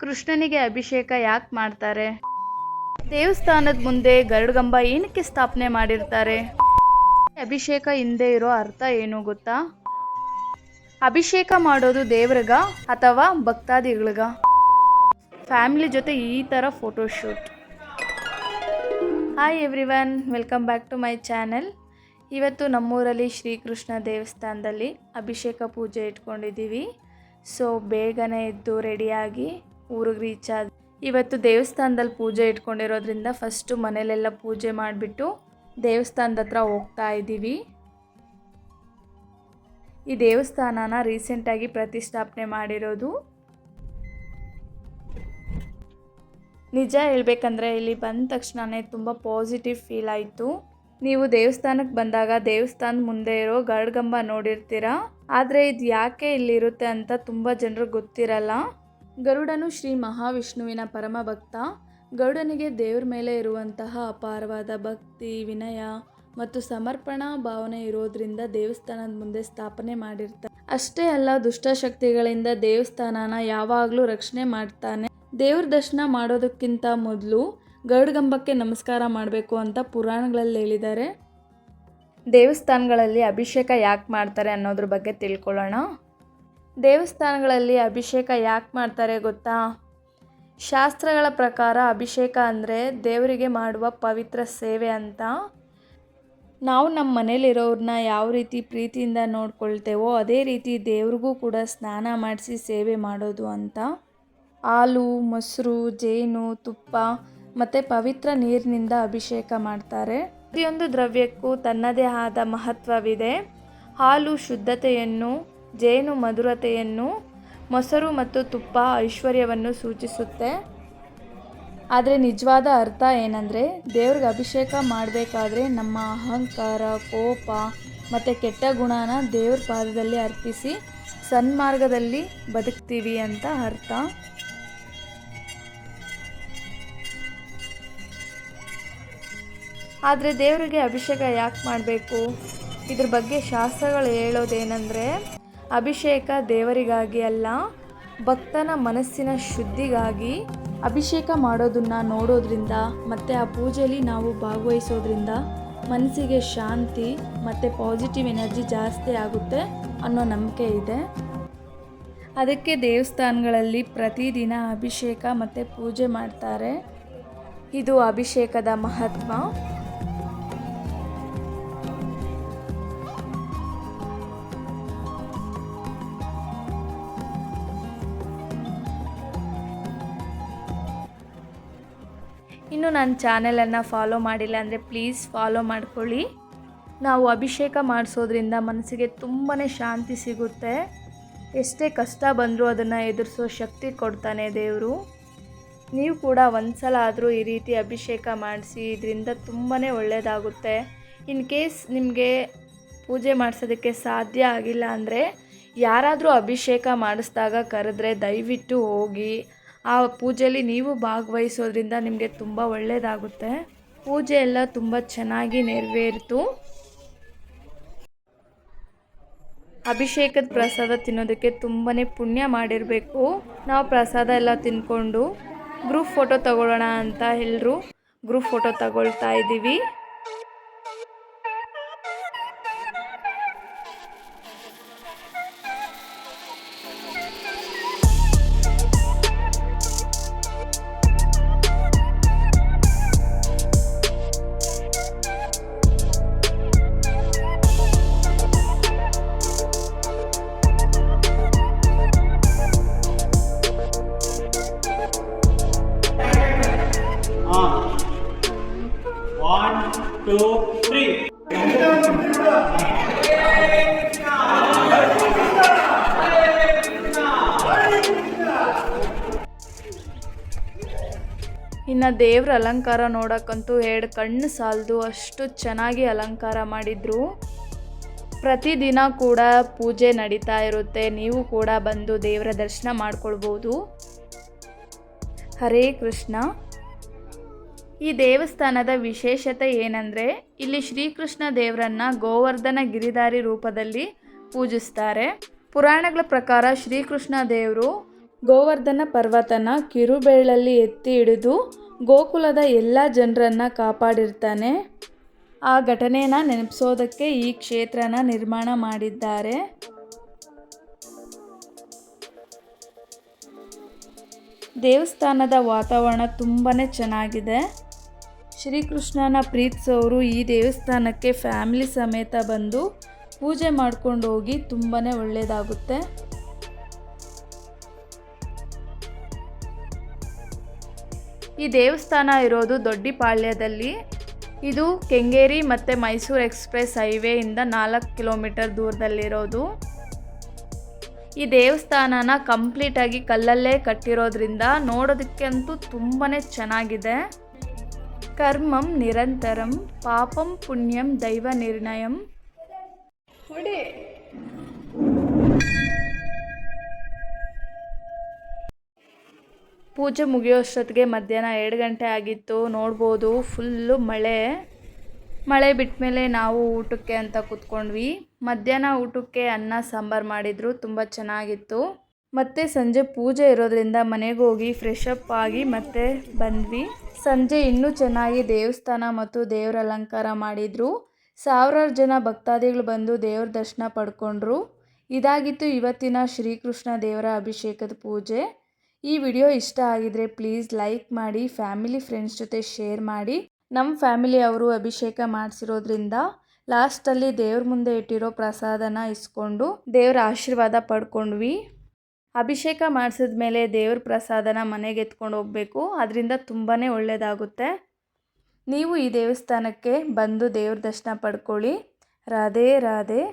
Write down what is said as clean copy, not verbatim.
ಕೃಷ್ಣನಿಗೆ ಅಭಿಷೇಕ ಯಾಕೆ ಮಾಡ್ತಾರೆ? ದೇವಸ್ಥಾನದ ಮುಂದೆ ಗರುಡಗಂಬ ಏನಕ್ಕೆ ಸ್ಥಾಪನೆ ಮಾಡಿರ್ತಾರೆ? ಅಭಿಷೇಕ ಹಿಂದೆ ಇರೋ ಅರ್ಥ ಏನು ಗೊತ್ತಾ? ಅಭಿಷೇಕ ಮಾಡೋದು ದೇವ್ರಿಗ ಅಥವಾ ಭಕ್ತಾದಿಗಳಿಗ? ಫ್ಯಾಮಿಲಿ ಜೊತೆ ಈ ಥರ photoshoot. Hi everyone, welcome back to my channel. ಇವತ್ತು ನಮ್ಮೂರಲ್ಲಿ ಶ್ರೀಕೃಷ್ಣ ದೇವಸ್ಥಾನದಲ್ಲಿ ಅಭಿಷೇಕ ಪೂಜೆ ಇಟ್ಕೊಂಡಿದ್ದೀವಿ. ಸೊ ಬೇಗನೆ ಎದ್ದು ರೆಡಿಯಾಗಿ ಊರಿಗೆ ರೀಚ್ ಆದ. ಇವತ್ತು ದೇವಸ್ಥಾನದಲ್ಲಿ ಪೂಜೆ ಇಟ್ಕೊಂಡಿರೋದ್ರಿಂದ ಫಸ್ಟು ಮನೇಲೆಲ್ಲ ಪೂಜೆ ಮಾಡಿಬಿಟ್ಟು ದೇವಸ್ಥಾನದ ಹತ್ರ ಹೋಗ್ತಾ ಇದ್ದೀವಿ. ಈ ದೇವಸ್ಥಾನನ ರೀಸೆಂಟಾಗಿ ಪ್ರತಿಷ್ಠಾಪನೆ ಮಾಡಿರೋದು. ನಿಜ ಹೇಳಬೇಕಂದ್ರೆ ಇಲ್ಲಿ ಬಂದ ತಕ್ಷಣವೇ ತುಂಬ ಪಾಸಿಟಿವ್ ಫೀಲ್ ಆಯಿತು. ನೀವು ದೇವಸ್ಥಾನಕ್ಕೆ ಬಂದಾಗ ದೇವಸ್ಥಾನದ ಮುಂದೆ ಇರೋ ಗರುಡಗಂಬ ನೋಡಿರ್ತೀರ, ಆದರೆ ಇದು ಯಾಕೆ ಇಲ್ಲಿರುತ್ತೆ ಅಂತ ತುಂಬ ಜನರಿಗೆ ಗೊತ್ತಿರಲ್ಲ. ಗರುಡನು ಶ್ರೀ ಮಹಾವಿಷ್ಣುವಿನ ಪರಮ ಭಕ್ತ. ಗರುಡನಿಗೆ ದೇವ್ರ ಮೇಲೆ ಇರುವಂತಹ ಅಪಾರವಾದ ಭಕ್ತಿ, ವಿನಯ ಮತ್ತು ಸಮರ್ಪಣಾ ಭಾವನೆ ಇರೋದ್ರಿಂದ ದೇವಸ್ಥಾನದ ಮುಂದೆ ಸ್ಥಾಪನೆ ಮಾಡಿರ್ತಾರೆ. ಅಷ್ಟೇ ಅಲ್ಲ, ದುಷ್ಟಶಕ್ತಿಗಳಿಂದ ದೇವಸ್ಥಾನನ ಯಾವಾಗಲೂ ರಕ್ಷಣೆ ಮಾಡ್ತಾನೆ. ದೇವ್ರ ದರ್ಶನ ಮಾಡೋದಕ್ಕಿಂತ ಮೊದಲು ಗರುಡಗಂಬಕ್ಕೆ ನಮಸ್ಕಾರ ಮಾಡಬೇಕು ಅಂತ ಪುರಾಣಗಳಲ್ಲಿ ಹೇಳಿದ್ದಾರೆ. ದೇವಸ್ಥಾನಗಳಲ್ಲಿ ಅಭಿಷೇಕ ಯಾಕೆ ಮಾಡ್ತಾರೆ ಅನ್ನೋದ್ರ ಬಗ್ಗೆ ತಿಳ್ಕೊಳ್ಳೋಣ. ದೇವಸ್ಥಾನಗಳಲ್ಲಿ ಅಭಿಷೇಕ ಯಾಕೆ ಮಾಡ್ತಾರೆ ಗೊತ್ತಾ? ಶಾಸ್ತ್ರಗಳ ಪ್ರಕಾರ ಅಭಿಷೇಕ ಅಂದರೆ ದೇವರಿಗೆ ಮಾಡುವ ಪವಿತ್ರ ಸೇವೆ ಅಂತ. ನಾವು ನಮ್ಮ ಮನೇಲಿರೋರನ್ನ ಯಾವ ರೀತಿ ಪ್ರೀತಿಯಿಂದ ನೋಡ್ಕೊಳ್ತೇವೋ ಅದೇ ರೀತಿ ದೇವ್ರಿಗೂ ಕೂಡ ಸ್ನಾನ ಮಾಡಿಸಿ ಸೇವೆ ಮಾಡೋದು ಅಂತ. ಹಾಲು, ಮೊಸರು, ಜೇನು, ತುಪ್ಪ ಮತ್ತು ಪವಿತ್ರ ನೀರಿನಿಂದ ಅಭಿಷೇಕ ಮಾಡ್ತಾರೆ. ಪ್ರತಿಯೊಂದು ದ್ರವ್ಯಕ್ಕೂ ತನ್ನದೇ ಆದ ಮಹತ್ವವಿದೆ. ಹಾಲು ಶುದ್ಧತೆಯನ್ನು, ಜೇನು ಮಧುರತೆಯನ್ನು, ಮೊಸರು ಮತ್ತು ತುಪ್ಪ ಐಶ್ವರ್ಯವನ್ನು ಸೂಚಿಸುತ್ತೆ. ಆದರೆ ನಿಜವಾದ ಅರ್ಥ ಏನಂದರೆ, ದೇವ್ರಿಗೆ ಅಭಿಷೇಕ ಮಾಡಬೇಕಾದ್ರೆ ನಮ್ಮ ಅಹಂಕಾರ, ಕೋಪ ಮತ್ತು ಕೆಟ್ಟ ಗುಣನ ದೇವ್ರ ಪಾದದಲ್ಲಿ ಅರ್ಪಿಸಿ ಸನ್ಮಾರ್ಗದಲ್ಲಿ ಬದುಕ್ತೀವಿ ಅಂತ ಅರ್ಥ. ಆದರೆ ದೇವರಿಗೆ ಅಭಿಷೇಕ ಯಾಕೆ ಮಾಡಬೇಕು? ಇದ್ರ ಬಗ್ಗೆ ಶಾಸ್ತ್ರಗಳು ಹೇಳೋದೇನೆಂದರೆ, ಅಭಿಷೇಕ ದೇವರಿಗಾಗಿ ಅಲ್ಲ, ಭಕ್ತನ ಮನಸ್ಸಿನ ಶುದ್ಧಿಗಾಗಿ. ಅಭಿಷೇಕ ಮಾಡೋದನ್ನು ನೋಡೋದ್ರಿಂದ ಮತ್ತು ಆ ಪೂಜೆಯಲ್ಲಿ ನಾವು ಭಾಗವಹಿಸೋದ್ರಿಂದ ಮನಸ್ಸಿಗೆ ಶಾಂತಿ ಮತ್ತು ಪಾಸಿಟಿವ್ ಎನರ್ಜಿ ಜಾಸ್ತಿ ಆಗುತ್ತೆ ಅನ್ನೋ ನಂಬಿಕೆ ಇದೆ. ಅದಕ್ಕೆ ದೇವಸ್ಥಾನಗಳಲ್ಲಿ ಪ್ರತಿದಿನ ಅಭಿಷೇಕ ಮತ್ತು ಪೂಜೆ ಮಾಡ್ತಾರೆ. ಇದು ಅಭಿಷೇಕದ ಮಹತ್ವ. ಇನ್ನು ನನ್ನ ಚಾನೆಲನ್ನು ಫಾಲೋ ಮಾಡಿಲ್ಲ ಅಂದರೆ ಪ್ಲೀಸ್ ಫಾಲೋ ಮಾಡ್ಕೊಳ್ಳಿ. ನಾವು ಅಭಿಷೇಕ ಮಾಡಿಸೋದ್ರಿಂದ ಮನಸ್ಸಿಗೆ ತುಂಬಾ ಶಾಂತಿ ಸಿಗುತ್ತೆ. ಎಷ್ಟೇ ಕಷ್ಟ ಬಂದರೂ ಅದನ್ನು ಎದುರಿಸೋ ಶಕ್ತಿ ಕೊಡ್ತಾನೆ ದೇವರು. ನೀವು ಕೂಡ ಒಂದು ಸಲ ಆದರೂ ಈ ರೀತಿ ಅಭಿಷೇಕ ಮಾಡಿಸಿ, ಇದರಿಂದ ತುಂಬಾ ಒಳ್ಳೆಯದಾಗುತ್ತೆ. ಇನ್ ಕೇಸ್ ನಿಮಗೆ ಪೂಜೆ ಮಾಡಿಸೋದಕ್ಕೆ ಸಾಧ್ಯ ಆಗಿಲ್ಲ ಅಂದರೆ, ಯಾರಾದರೂ ಅಭಿಷೇಕ ಮಾಡಿಸಿದಾಗ ಕರೆದ್ರೆ ದಯವಿಟ್ಟು ಹೋಗಿ ಆ ಪೂಜೆಯಲ್ಲಿ ನೀವು ಭಾಗವಹಿಸೋದ್ರಿಂದ ನಿಮಗೆ ತುಂಬ ಒಳ್ಳೆಯದಾಗುತ್ತೆ. ಪೂಜೆ ಎಲ್ಲ ತುಂಬ ಚೆನ್ನಾಗಿ ನೆರವೇರಿತು. ಅಭಿಷೇಕದ ಪ್ರಸಾದ ತಿನ್ನೋದಕ್ಕೆ ತುಂಬಾ ಪುಣ್ಯ ಮಾಡಿರಬೇಕು. ನಾವು ಪ್ರಸಾದ ಎಲ್ಲ ತಿಂದ್ಕೊಂಡು ಗ್ರೂಪ್ ಫೋಟೋ ತಗೊಳ್ಳೋಣ ಅಂತ ಎಲ್ಲರೂ ಗ್ರೂಪ್ ಫೋಟೋ ತಗೊಳ್ತಾ ಇದ್ದೀವಿ. ಇನ್ನು ದೇವ್ರ ಅಲಂಕಾರ ನೋಡೋಕ್ಕಂತೂ ಎರಡು ಕಣ್ಣು ಸಾಲದು, ಅಷ್ಟು ಚೆನ್ನಾಗಿ ಅಲಂಕಾರ ಮಾಡಿದ್ರು. ಪ್ರತಿದಿನ ಕೂಡ ಪೂಜೆ ನಡೀತಾ ಇರುತ್ತೆ. ನೀವು ಕೂಡ ಬಂದು ದೇವರ ದರ್ಶನ ಮಾಡ್ಕೊಳ್ಬೋದು. ಹರೇ ಕೃಷ್ಣ. ಈ ದೇವಸ್ಥಾನದ ವಿಶೇಷತೆ ಏನಂದರೆ, ಇಲ್ಲಿ ಶ್ರೀಕೃಷ್ಣ ದೇವರನ್ನ ಗೋವರ್ಧನ ಗಿರಿಧಾರಿ ರೂಪದಲ್ಲಿ ಪೂಜಿಸ್ತಾರೆ. ಪುರಾಣಗಳ ಪ್ರಕಾರ ಶ್ರೀಕೃಷ್ಣ ದೇವರು ಗೋವರ್ಧನ ಪರ್ವತನ ಕಿರುಬೆರಳಲ್ಲಿ ಎತ್ತಿ ಹಿಡಿದು ಗೋಕುಲದ ಎಲ್ಲ ಜನರನ್ನು ಕಾಪಾಡಿರ್ತಾನೆ. ಆ ಘಟನೆನ ನೆನಪಿಸೋದಕ್ಕೆ ಈ ಕ್ಷೇತ್ರನ ನಿರ್ಮಾಣ ಮಾಡಿದ್ದಾರೆ. ದೇವಸ್ಥಾನದ ವಾತಾವರಣ ತುಂಬಾ ಚೆನ್ನಾಗಿದೆ. ಶ್ರೀಕೃಷ್ಣನ ಪ್ರೀತಿಸೋರು ಈ ದೇವಸ್ಥಾನಕ್ಕೆ ಫ್ಯಾಮಿಲಿ ಸಮೇತ ಬಂದು ಪೂಜೆ ಮಾಡ್ಕೊಂಡು ಹೋಗಿ ತುಂಬಾ ಒಳ್ಳೆಯದಾಗುತ್ತೆ. ಈ ದೇವಸ್ಥಾನ ಇರೋದು ದೊಡ್ಡಿಪಾಳ್ಯದಲ್ಲಿ. ಇದು ಕೆಂಗೇರಿ ಮತ್ತು ಮೈಸೂರು ಎಕ್ಸ್ಪ್ರೆಸ್ ಹೈವೇಯಿಂದ 4 ಕಿಲೋಮೀಟರ್ ದೂರದಲ್ಲಿರೋದು. ಈ ದೇವಸ್ಥಾನನ ಕಂಪ್ಲೀಟಾಗಿ ಕಲ್ಲಲ್ಲೇ ಕಟ್ಟಿರೋದ್ರಿಂದ ನೋಡೋದಕ್ಕಂತೂ ತುಂಬಾ ಚೆನ್ನಾಗಿದೆ. ಕರ್ಮಂ ನಿರಂತರಂ ಪಾಪಂ ಪುಣ್ಯಂ ದೈವ ನಿರ್ಣಯಂ. ಪೂಜೆ ಮುಗಿಯೋಷ್ಟೊತ್ತಿಗೆ ಮಧ್ಯಾಹ್ನ 2 ಗಂಟೆ ಆಗಿತ್ತು. ನೋಡ್ಬೋದು ಫುಲ್ಲು ಮಳೆ ಬಿಟ್ಟ ಮೇಲೆ ನಾವು ಊಟಕ್ಕೆ ಅಂತ ಕೂತ್ಕೊಂಡ್ವಿ. ಮಧ್ಯಾಹ್ನ ಊಟಕ್ಕೆ ಅನ್ನ ಸಾಂಬಾರು ಮಾಡಿದರು, ತುಂಬ ಚೆನ್ನಾಗಿತ್ತು. ಮತ್ತು ಸಂಜೆ ಪೂಜೆ ಇರೋದ್ರಿಂದ ಮನೆಗೆ ಹೋಗಿ ಫ್ರೆಶ್ ಅಪ್ ಆಗಿ ಮತ್ತೆ ಬಂದ್ವಿ. ಸಂಜೆ ಇನ್ನೂ ಚೆನ್ನಾಗಿ ದೇವಸ್ಥಾನ ಮತ್ತು ದೇವರ ಅಲಂಕಾರ ಮಾಡಿದರು. ಸಾವಿರಾರು ಜನ ಭಕ್ತಾದಿಗಳು ಬಂದು ದೇವ್ರ ದರ್ಶನ ಪಡ್ಕೊಂಡ್ರು. ಇದಾಗಿತ್ತು ಇವತ್ತಿನ ಶ್ರೀಕೃಷ್ಣ ದೇವರ ಅಭಿಷೇಕದ ಪೂಜೆ. ಈ ವಿಡಿಯೋ ಇಷ್ಟ ಆಗಿದ್ರೆ ಪ್ಲೀಸ್ ಲೈಕ್ ಮಾಡಿ, ಫ್ಯಾಮಿಲಿ ಫ್ರೆಂಡ್ಸ್ ಜೊತೆ ಶೇರ್ ಮಾಡಿ. ನಮ್ಮ ಫ್ಯಾಮಿಲಿ ಅವರು ಅಭಿಷೇಕ ಮಾಡಿಸಿರೋದ್ರಿಂದ ಲಾಸ್ಟಲ್ಲಿ ದೇವ್ರ ಮುಂದೆ ಇಟ್ಟಿರೋ ಪ್ರಸಾದನ ಇಸ್ಕೊಂಡು ದೇವರ ಆಶೀರ್ವಾದ ಪಡ್ಕೊಂಡ್ವಿ. ಅಭಿಷೇಕ ಮಾಡಿಸಿದ ಮೇಲೆ ದೇವ್ರ ಪ್ರಸಾದನ ಮನೆಗೆ ಎತ್ಕೊಂಡು ಹೋಗಬೇಕು. ಅದರಿಂದ ತುಂಬಾ ಒಳ್ಳೆಯದಾಗುತ್ತೆ. ನೀವು ಈ ದೇವಸ್ಥಾನಕ್ಕೆ ಬಂದು ದೇವ್ರ ದರ್ಶನ ಪಡ್ಕೊಳ್ಳಿ. ರಾಧೆ ರಾಧೆ.